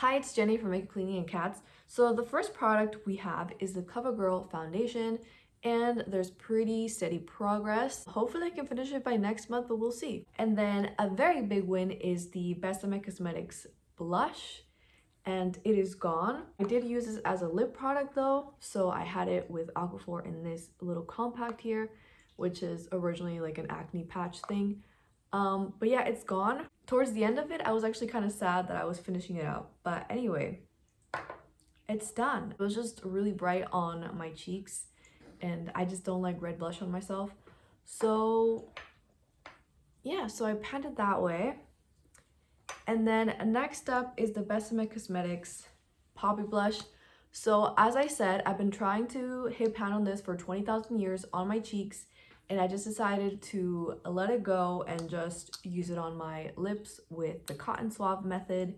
Hi, it's Jenny from Makeup Cleaning and Cats. So the first product we have is the CoverGirl foundation, and there's pretty steady progress. Hopefully I can finish it by next month, but we'll see. And then a very big win is the Best of My Cosmetics blush, and it is gone. I did use this as a lip product though, so I had it with Aquaphor in this little compact here, which is originally like an acne patch thing. But yeah, it's gone. Towards the end of it, I was actually kind of sad that I was finishing it up. But anyway, it's done. It was just really bright on my cheeks, and I just don't like red blush on myself. So yeah, so I panned it that way. And then next up is the Best of My Cosmetics Poppy Blush. So as I said, I've been trying to hit pan on this for 20,000 years on my cheeks, and I just decided to let it go and just use it on my lips with the cotton swab method.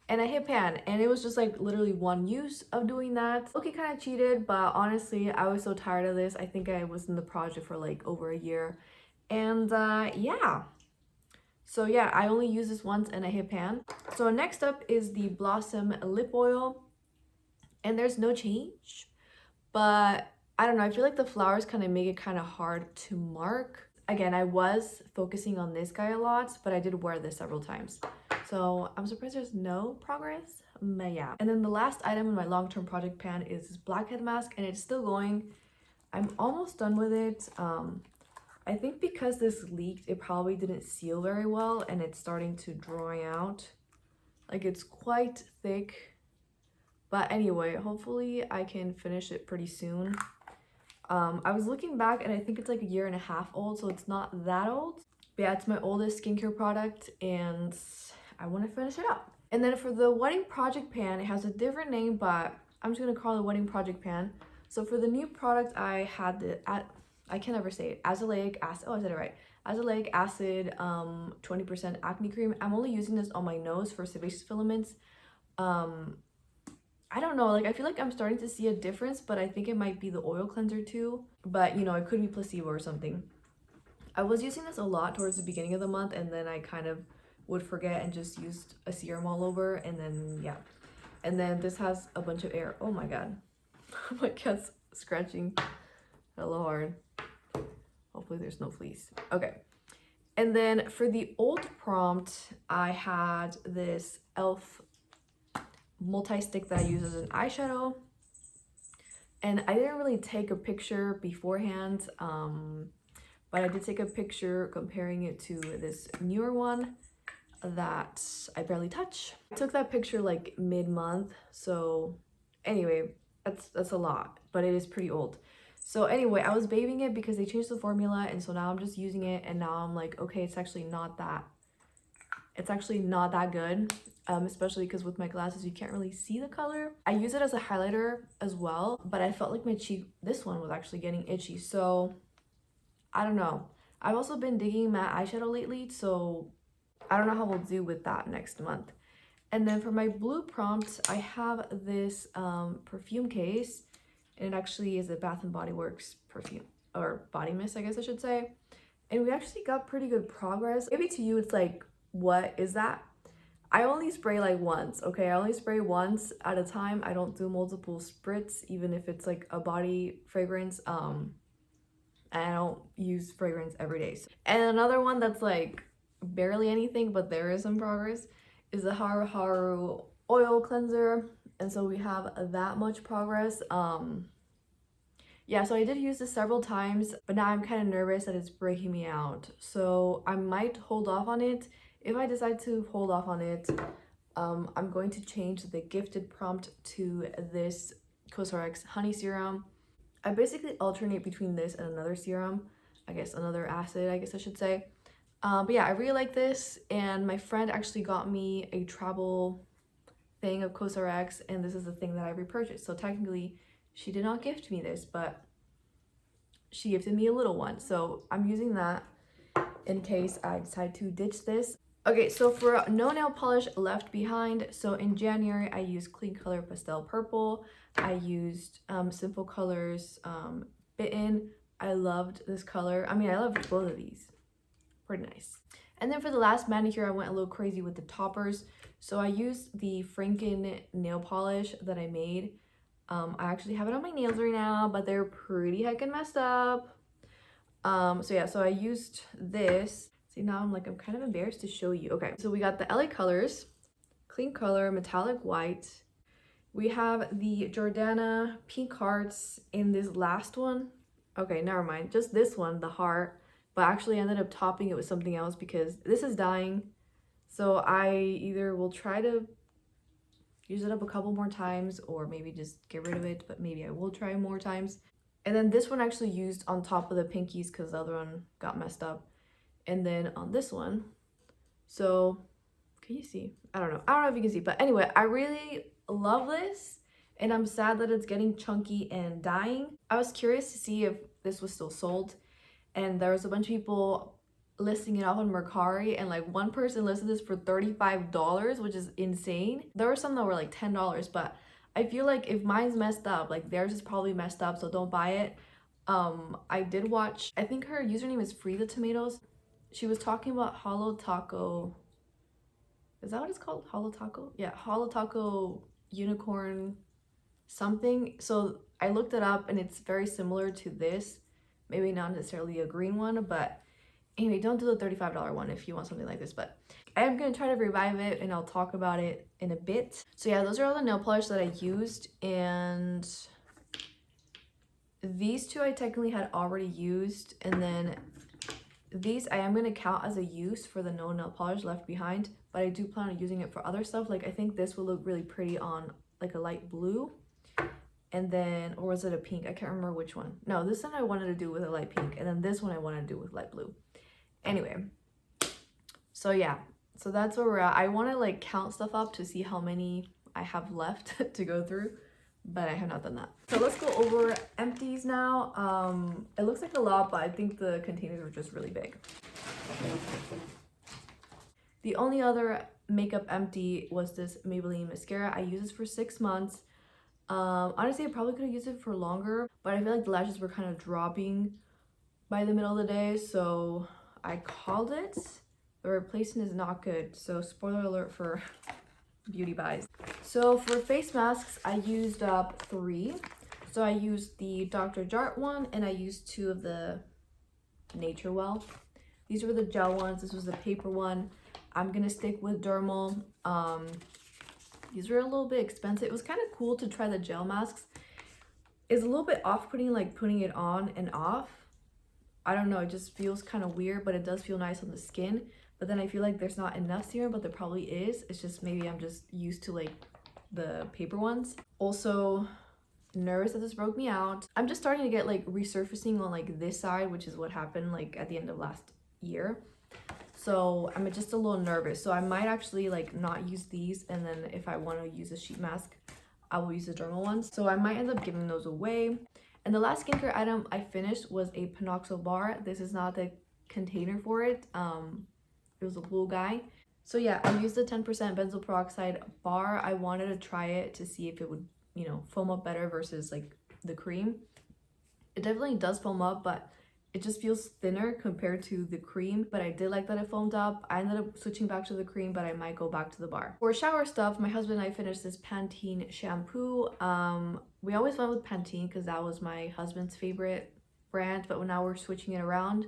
And I hit pan, and it was just like literally one use of doing that. Okay, kind of cheated, but honestly, I was so tired of this. I think I was in the project for like over a year. And yeah. So yeah, I only use this once and I hit pan. So next up is the Blossom Lip Oil, and there's no change, but I don't know, I feel like the flowers kind of make it kind of hard to mark. Again, I was focusing on this guy a lot, but I did wear this several times. So I'm surprised there's no progress, but yeah. And then the last item in my long-term project pan is this blackhead mask, and it's still going. I'm almost done with it. I think because this leaked, it probably didn't seal very well, and it's starting to dry out. Like, it's quite thick. But anyway, hopefully I can finish it pretty soon. I was looking back and I think it's like a year and a half old, so it's not that old. But yeah, it's my oldest skincare product and I want to finish it up. And then for the wedding project pan, it has a different name, but I'm just going to call it wedding project pan. So for the new product, I had the, I can never say it, azelaic acid, oh I said it right, azelaic acid 20% acne cream. I'm only using this on my nose for sebaceous filaments. I don't know, like I feel like I'm starting to see a difference, but I think it might be the oil cleanser too. But you know, it could be placebo or something. I was using this a lot towards the beginning of the month, and then I kind of would forget and just used a serum all over, and then yeah. And then this has a bunch of air. Oh my god. My cat's scratching hella hard. Hopefully there's no fleas. Okay. And then for the old prompt, I had this e.l.f. multi-stick that I use as an eyeshadow, and I didn't really take a picture beforehand, but I did take a picture comparing it to this newer one that I barely touch. I took that picture like mid-month, so anyway, that's a lot, but it is pretty old. So anyway, I was babying it because they changed the formula, and so now I'm just using it, and now I'm like, okay, it's actually not that good. Especially because with my glasses you can't really see the color. I use it as a highlighter as well, but I felt like my cheek, this one was actually getting itchy, so I don't know. I've also been digging matte eyeshadow lately, so I don't know how we'll do with that next month. And then for my blue prompt, I have this perfume case, and it actually is a Bath and Body Works perfume, or body mist I guess I should say, and we actually got pretty good progress. Maybe to you it's like, what is that? I only spray like once, okay? I only spray once at a time. I don't do multiple spritz, even if it's like a body fragrance. And I don't use fragrance every day. And another one that's like barely anything, but there is some progress, is the Haru Haru oil cleanser. And so we have that much progress. Yeah, so I did use this several times, but now I'm kind of nervous that it's breaking me out. So I might hold off on it. If I decide to hold off on it, I'm going to change the gifted prompt to this CosRX honey serum. I basically alternate between this and another serum, I guess another acid, I guess I should say. But yeah, I really like this, and my friend actually got me a travel thing of CosRX, and this is the thing that I repurchased. So technically, she did not gift me this, but she gifted me a little one. So I'm using that in case I decide to ditch this. Okay, so for no nail polish left behind, so in January I used Clean Color Pastel Purple. I used Simple Colors Bitten. I loved this color. I mean, I loved both of these. Pretty nice. And then for the last manicure, I went a little crazy with the toppers. So I used the Franken nail polish that I made. I actually have it on my nails right now, but they're pretty heckin' messed up. So yeah, so I used this. See, now I'm kind of embarrassed to show you. Okay, so we got the LA Colors, Clean Color, Metallic White. We have the Jordana Pink Hearts in this last one. Okay, never mind. Just this one, the heart. But actually I ended up topping it with something else because this is dying. So I either will try to use it up a couple more times or maybe just get rid of it, but maybe I will try more times. And then this one actually used on top of the pinkies because the other one got messed up. And then on this one, so can you see? I don't know if you can see, but anyway, I really love this and I'm sad that it's getting chunky and dying. I was curious to see if this was still sold, and there was a bunch of people listing it off on Mercari, and like one person listed this for $35, which is insane. There were some that were like $10, but I feel like if mine's messed up, like theirs is probably messed up, so don't buy it. I did watch, I think her username is Free the Tomatoes. She was talking about Holo Taco. Is that what it's called? Holo Taco? Yeah, Holo Taco unicorn something. So I looked it up and it's very similar to this. Maybe not necessarily a green one, but anyway, don't do the $35 one if you want something like this. But I am going to try to revive it and I'll talk about it in a bit. So yeah, those are all the nail polish that I used, and these two I technically had already used, and then these I am going to count as a use for the no nail polish left behind, but I do plan on using it for other stuff. Like I think this will look really pretty on like a light blue, and then, or was it a pink? I can't remember which one. No, this one I wanted to do with a light pink, and then this one I wanted to do with light blue. Anyway, so yeah, so that's where we're at. I want to like count stuff up to see how many I have left to go through, but I have not done that. So let's go over empties now. It looks like a lot, but I think the containers are just really big. The only other makeup empty was this Maybelline mascara. I used this for 6 months. Honestly, I probably could have used it for longer, but I feel like the lashes were kind of dropping by the middle of the day, so I called it. The replacement is not good, so spoiler alert for beauty buys. So for face masks, I used up 3. So I used the Dr. Jart one, and I used 2 of the Nature Well. These were the gel ones. This was the paper one. I'm gonna stick with dermal. These were a little bit expensive. It was kind of cool to try the gel masks. It's a little bit off-putting, like putting it on and off. I don't know, it just feels kind of weird, but it does feel nice on the skin. But then I feel like there's not enough serum, but there probably is. It's just maybe I'm just used to like the paper ones. Also nervous that this broke me out. I'm just starting to get like resurfacing on like this side, which is what happened like at the end of last year. So I'm just a little nervous. So I might actually like not use these, and then if I want to use a sheet mask, I will use the dermal ones. So I might end up giving those away. And the last skincare item I finished was a Panoxyl bar. This is not the container for it. It was a blue guy. So yeah, I used the 10% benzoyl peroxide bar. I wanted to try it to see if it would, you know, foam up better versus like the cream. It definitely does foam up, but it just feels thinner compared to the cream. But I did like that it foamed up. I ended up switching back to the cream, but I might go back to the bar. For shower stuff, my husband and I finished this Pantene shampoo. We always went with Pantene because that was my husband's favorite brand, but now we're switching it around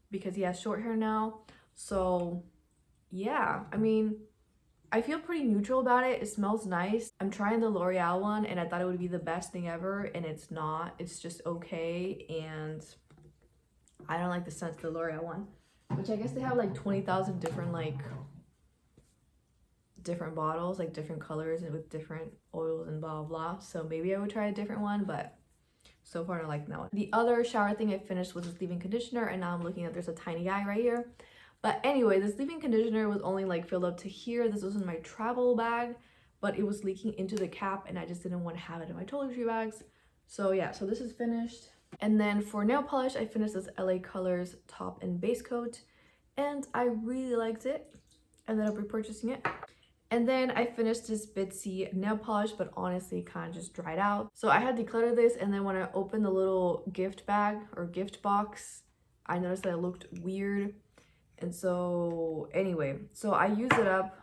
because he has short hair now. So yeah, I mean, I feel pretty neutral about it. It smells nice. I'm trying the L'Oreal one and I thought it would be the best thing ever, and it's not. It's just okay, and I don't like the scent of the L'Oreal one, which I guess they have like 20,000 different different bottles, like different colors and with different oils and blah blah. So maybe I would try a different one, but so far I don't like that one. The other shower thing I finished was this leave-in conditioner, and now I'm looking at there's a tiny guy right here. But anyway, this leave-in conditioner was only like filled up to here. This was in my travel bag, but it was leaking into the cap and I just didn't want to have it in my toiletry bags. So yeah, so this is finished. And then for nail polish, I finished this LA Colors top and base coat, and I really liked it. Ended up repurchasing it. And then I finished this Bitsy nail polish, but honestly kind of just dried out. So I had decluttered this, and then when I opened the little gift bag or gift box, I noticed that it looked weird. And so anyway, so I used it up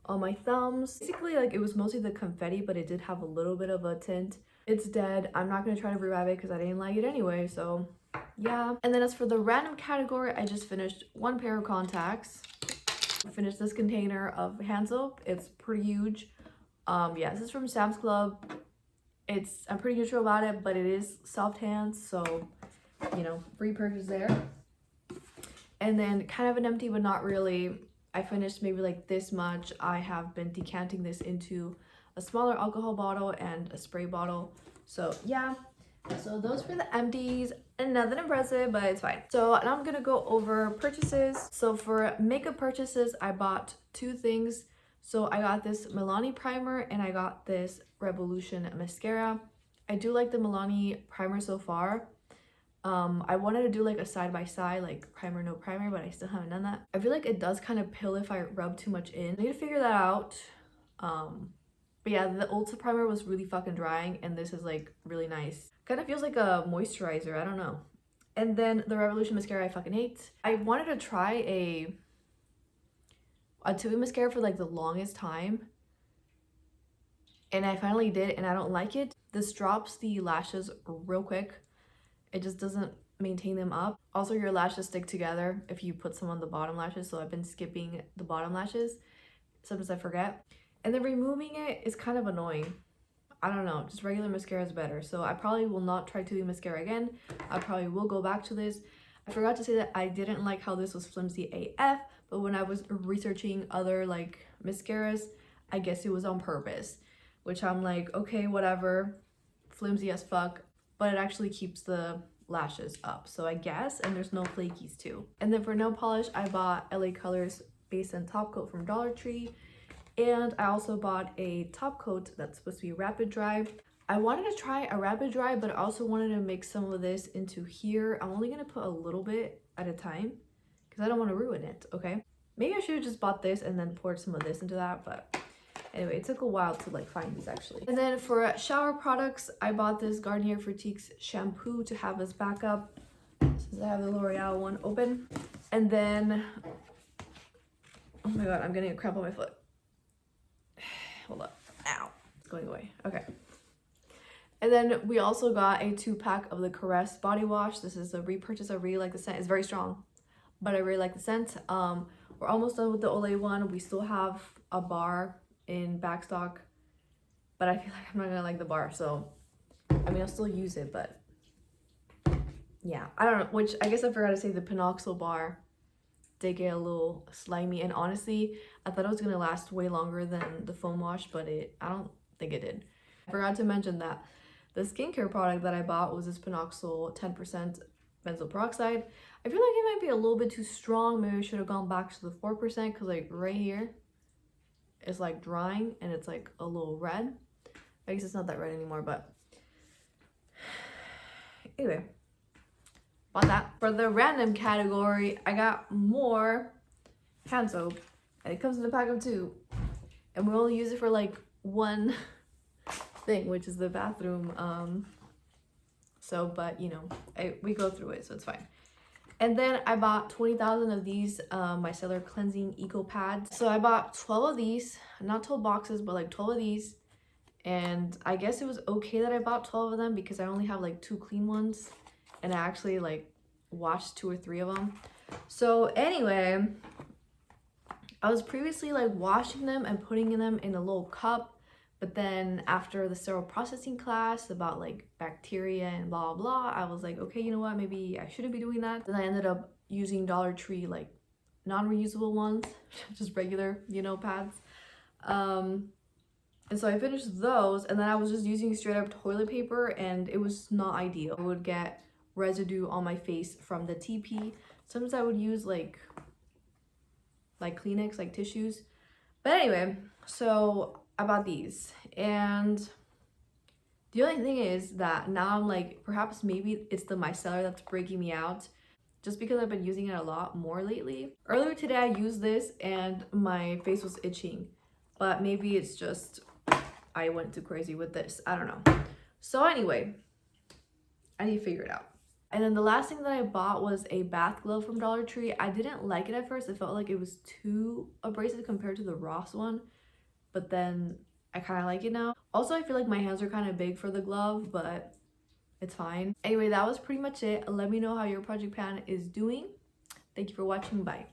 on my thumbs. Basically, like, it was mostly the confetti, but it did have a little bit of a tint. It's dead. I'm not gonna try to revive it because I didn't like it anyway, so yeah. And then as for the random category, I just finished one pair of contacts. I finished this container of hand soap. It's pretty huge. Yeah, this is from Sam's Club. I'm pretty neutral about it, but it is soft hands, so you know, free purchase there. And then kind of an empty, but not really. I finished maybe like this much. I have been decanting this into a smaller alcohol bottle and a spray bottle. So yeah, so those were the empties. And nothing impressive, but it's fine. So now I'm gonna go over purchases. So for makeup purchases, I bought two things. So I got this Milani primer and I got this Revolution mascara. I do like the Milani primer so far. I wanted to do like a side-by-side, like primer, no primer, but I still haven't done that. I feel like it does kind of pill if I rub too much in. I need to figure that out. But yeah, the Ulta primer was really fucking drying, and this is like really nice. Kind of feels like a moisturizer, I don't know. And then the Revolution mascara I fucking hate. I wanted to try a tubing mascara for like the longest time, and I finally did, and I don't like it. This drops the lashes real quick. It just doesn't maintain them up. Also, your lashes stick together if you put some on the bottom lashes, so I've been skipping the bottom lashes. Sometimes I forget. And then removing it is kind of annoying. I don't know, just regular mascara is better. So I probably will not try tubing mascara again. I probably will go back to this. I forgot to say that I didn't like how this was flimsy AF, but when I was researching other like mascaras, I guess it was on purpose, which I'm like, okay, whatever, flimsy as fuck, but it actually keeps the lashes up, so I guess, and there's no flakies too. And then for nail polish, I bought LA Colors base and top coat from Dollar Tree, and I also bought a top coat that's supposed to be rapid dry. I wanted to try a rapid dry, but I also wanted to mix some of this into here. I'm only gonna put a little bit at a time because I don't want to ruin it, okay? Maybe I should have just bought this and then poured some of this into that, but anyway, it took a while to like find these actually. And then for shower products, I bought this Garnier Fructis shampoo to have as backup, since I have the L'Oreal one open. And then, oh my god, I'm getting a cramp on my foot. Hold up, ow, it's going away, okay. And then we also got a 2-pack of the Caress body wash. This is a repurchase. I really like the scent. It's very strong, but I really like the scent. We're almost done with the Olay one. We still have a bar in backstock, but I feel like I'm not gonna like the bar, so I mean I'll still use it, but yeah, I don't know. Which I guess I forgot to say, the Pinoxyl bar did get a little slimy, and honestly I thought it was gonna last way longer than the foam wash, but I don't think it did. I forgot to mention that the skincare product that I bought was this Pinoxyl 10% benzoyl peroxide. I feel like it might be a little bit too strong. Maybe I should have gone back to the 4%, because like right here it's like drying and it's like a little red. I guess it's not that red anymore, but anyway, bought that. For the random category, I got more hand soap, and it comes in a pack of 2, and we only use it for like one thing, which is the bathroom. So but you know, we go through it, so it's fine. And then I bought 20,000 of these micellar cleansing eco pads. So I bought 12 of these, not 12 boxes, but like 12 of these. And I guess it was okay that I bought 12 of them because I only have like 2 clean ones, and I actually like washed 2 or 3 of them. So anyway, I was previously like washing them and putting them in a little cup, but then after the sterile processing class about like bacteria and blah blah, I was like, okay, you know what, maybe I shouldn't be doing that. Then I ended up using Dollar Tree like non-reusable ones, just regular, you know, pads. And so I finished those, and then I was just using straight up toilet paper, and it was not ideal. I would get residue on my face from the TP. Sometimes I would use like Kleenex, like tissues. But anyway, so I bought these, and the only thing is that now I'm like, perhaps maybe it's the micellar that's breaking me out, just because I've been using it a lot more lately. Earlier today I used this and my face was itching, but maybe it's just I went too crazy with this, I don't know. So anyway, I need to figure it out. And then the last thing that I bought was a bath glove from Dollar Tree. I didn't like it at first. It felt like it was too abrasive compared to the Ross one, but then I kind of like it now. Also, I feel like my hands are kind of big for the glove, but it's fine. Anyway, that was pretty much it. Let me know how your project pan is doing. Thank you for watching. Bye.